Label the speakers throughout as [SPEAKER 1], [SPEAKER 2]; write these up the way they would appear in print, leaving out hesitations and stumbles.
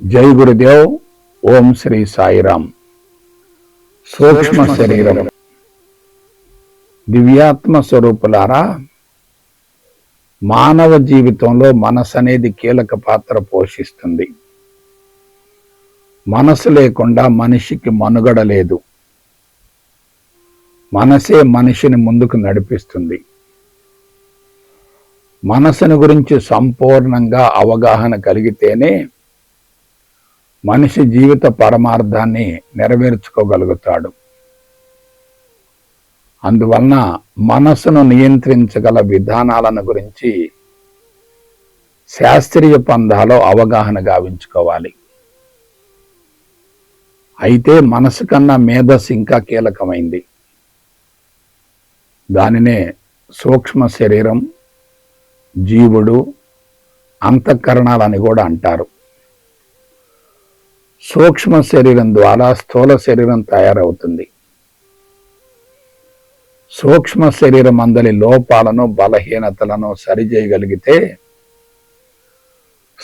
[SPEAKER 1] జై గురుదేవ్. ఓం శ్రీ సాయిరామ్. సూక్ష్మ శరీరం. దివ్యాత్మ స్వరూపులారా, మానవ జీవితంలో మనసు అనేది కీలక పాత్ర పోషిస్తుంది. మనసు లేకుండా మనిషికి మనుగడ లేదు. మనసే మనిషిని ముందుకు నడిపిస్తుంది. మనసుని గురించి సంపూర్ణంగా అవగాహన కలిగితేనే మనిషి జీవిత పరమార్థాన్ని నెరవేర్చుకోగలుగుతాడు. అందువలన మనసును నియంత్రించగల విధానాలను గురించి శాస్త్రీయ పంథాలో అవగాహన గావించుకోవాలి. అయితే మనసు కన్నా మేధస్సు ఇంకా కీలకమైంది. దానినే సూక్ష్మ శరీరం, జీవుడు, అంతఃకరణాలని కూడా అంటారు. సూక్ష్మ శరీరం ద్వారా స్థూల శరీరం తయారవుతుంది. సూక్ష్మ శరీరం అందరి లోపాలను, బలహీనతలను సరిచేయగలిగితే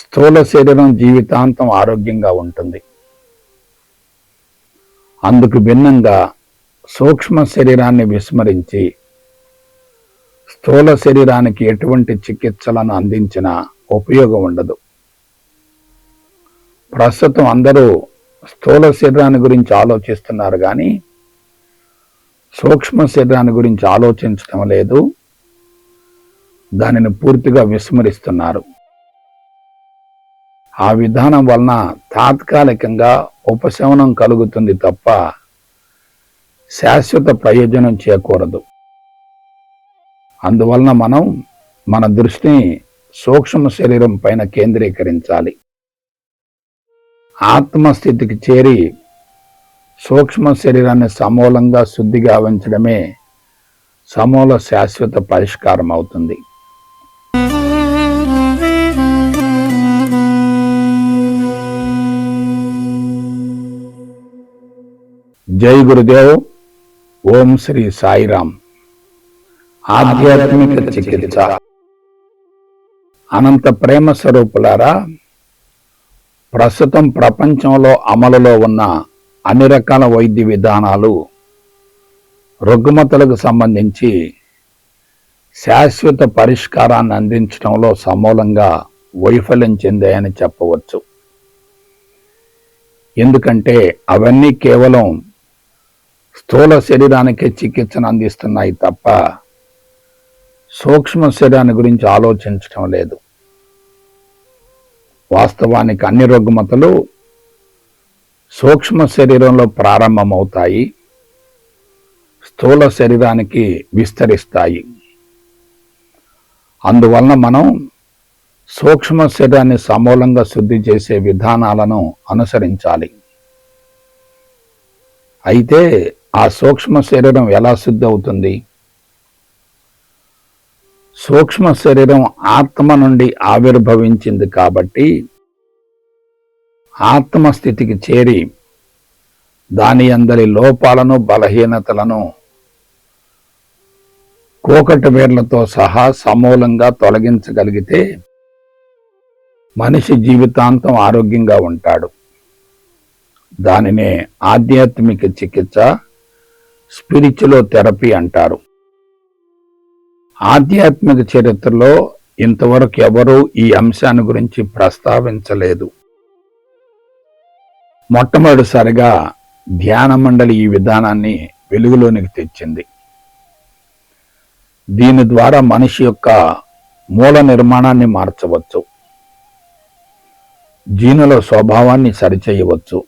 [SPEAKER 1] స్థూల శరీరం జీవితాంతం ఆరోగ్యంగా ఉంటుంది. అందుకు భిన్నంగా సూక్ష్మ శరీరాన్ని విస్మరించి స్థూల శరీరానికి ఎటువంటి చికిత్సలను అందించినా ఉపయోగం ఉండదు. ప్రస్తుతం అందరూ స్థూల శరీరాన్ని గురించి ఆలోచిస్తున్నారు కానీ సూక్ష్మ శరీరాన్ని గురించి ఆలోచించడం లేదు. దానిని పూర్తిగా విస్మరిస్తున్నారు. ఆ విధానం వలన తాత్కాలికంగా ఉపశమనం కలుగుతుంది తప్ప శాశ్వత ప్రయోజనం చేకూరదు. అందువలన మనం మన దృష్టిని సూక్ష్మ శరీరం పైన కేంద్రీకరించాలి. ఆత్మస్థితికి చేరి సూక్ష్మ శరీరాన్ని సమూలంగా శుద్ధి గావించడమే సమూల శాశ్వత పరిష్కారం అవుతుంది. జై గురుదేవ్. ఓం శ్రీ సాయిరామ్. ఆధ్యాత్మిక చికిత్స. అనంత ప్రేమ స్వరూపులారా, ప్రస్తుతం ప్రపంచంలో అమలులో ఉన్న అన్ని రకాల వైద్య విధానాలు రుగ్మతలకు సంబంధించి శాశ్వత పరిష్కారాన్ని అందించడంలో సమూలంగా వైఫల్యం చెందాయని చెప్పవచ్చు. ఎందుకంటే అవన్నీ కేవలం స్థూల శరీరానికే చికిత్సను అందిస్తున్నాయి తప్ప సూక్ష్మ శరీరాన్ని గురించి ఆలోచించడం లేదు. వాస్తవానికి అన్ని రుగ్మతలు సూక్ష్మ శరీరంలో ప్రారంభమవుతాయి, స్థూల శరీరానికి విస్తరిస్తాయి. అందువలన మనం సూక్ష్మ శరీరాన్ని సమూలంగా శుద్ధి చేసే విధానాలను అనుసరించాలి. అయితే ఆ సూక్ష్మ శరీరం ఎలా శుద్ధి అవుతుంది? సూక్ష్మ శరీరం ఆత్మ నుండి ఆవిర్భవించింది కాబట్టి ఆత్మస్థితికి చేరి దాని అందరి లోపాలను, బలహీనతలను కోకటి వేర్లతో సహా సమూలంగా తొలగించగలిగితే మనిషి జీవితాంతం ఆరోగ్యంగా ఉంటాడు. దానినే ఆధ్యాత్మిక చికిత్స, స్పిరిచువల్ థెరపీ అంటారు. ఆధ్యాత్మిక చరిత్రలో ఇంతవరకు ఎవరూ ఈ అంశాన్ని గురించి ప్రస్తావించలేదు. మొట్టమొదటిసారిగా ధ్యాన మండలి ఈ విధానాన్ని వెలుగులోనికి తెచ్చింది. దీని ద్వారా మనిషి యొక్క మూల నిర్మాణాన్ని మార్చవచ్చు, జీనుల స్వభావాన్ని సరిచేయవచ్చు.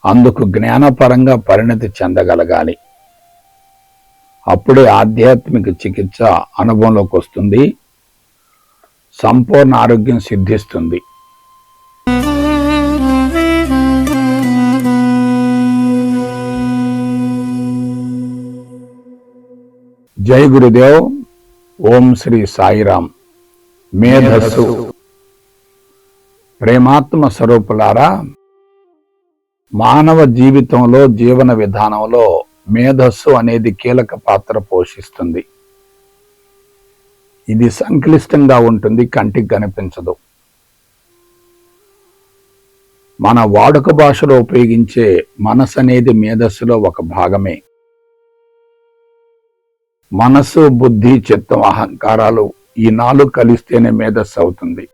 [SPEAKER 1] అందుకు జ్ఞానపరంగా పరిణతి చెందగలగాలి. అప్పుడే ఆధ్యాత్మిక చికిత్స అనుభవంలోకి వస్తుంది, సంపూర్ణ ఆరోగ్యం సిద్ధిస్తుంది. జై గురుదేవ్. ఓం శ్రీ సాయిరామ్. మేధస్సు. ప్రేమాత్మ స్వరూపులారా, మానవ జీవితంలో, జీవన విధానంలో మేధస్సు అనేది కీలక పాత్ర పోషిస్తుంది. ఇది సంక్లిష్టంగా ఉంటుంది, కంటికి కనిపించదు. మన వాడుక భాషలో ఉపయోగించే మనసు అనేది మేధస్సులో ఒక భాగమే. మనసు, బుద్ధి, చిత్తం, అహంకారాలు ఈ 4 కలిస్తేనే మేధస్సు అవుతుంది.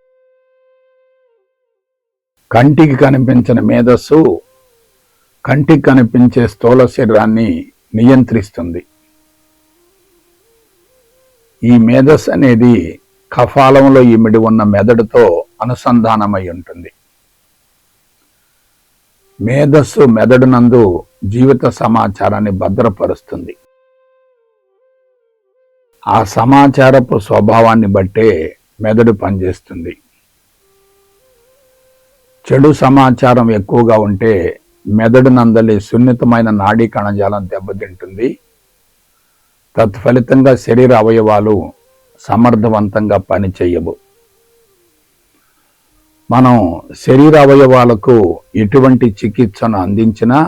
[SPEAKER 1] కంటికి కనిపించని మేధస్సు కంటికి కనిపించే స్థూల శరీరాన్ని నియంత్రిస్తుంది. ఈ మేధస్సు అనేది కపాలంలో ఇమిడి ఉన్న మెదడుతో అనుసంధానమై ఉంటుంది. మేధస్సు మెదడునందు జీవిత సమాచారాన్ని భద్రపరుస్తుంది. ఆ సమాచారపు స్వభావాన్ని బట్టే మెదడు పనిచేస్తుంది. చెడు సమాచారం ఎక్కువగా ఉంటే మెదడు నందలి సున్నితమైన నాడీ కణజాలం దెబ్బతింటుంది. తత్ఫలితంగా శరీర అవయవాలు సమర్థవంతంగా పనిచేయవు. మనం శరీర అవయవాలకు ఎటువంటి చికిత్సను అందించినా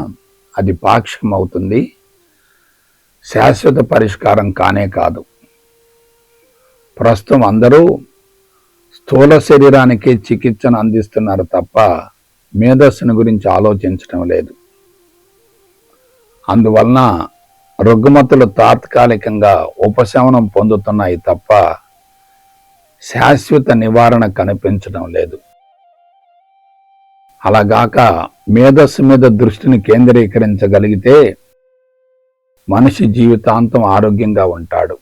[SPEAKER 1] అది పాక్షికమవుతుంది, శాశ్వత పరిష్కారం కానే కాదు. ప్రస్తుతం అందరూ స్థూల శరీరానికి చికిత్సను అందిస్తున్నారు తప్ప మేధస్సును గురించి ఆలోచించడం లేదు. అందువలన రుగ్మతలు తాత్కాలికంగా ఉపశమనం పొందుతున్నాయి తప్ప శాశ్వత నివారణ కనిపించడం లేదు. అలాగాక మేధస్సు మీద దృష్టిని కేంద్రీకరించగలిగితే మనిషి జీవితాంతం ఆరోగ్యంగా ఉంటాడు.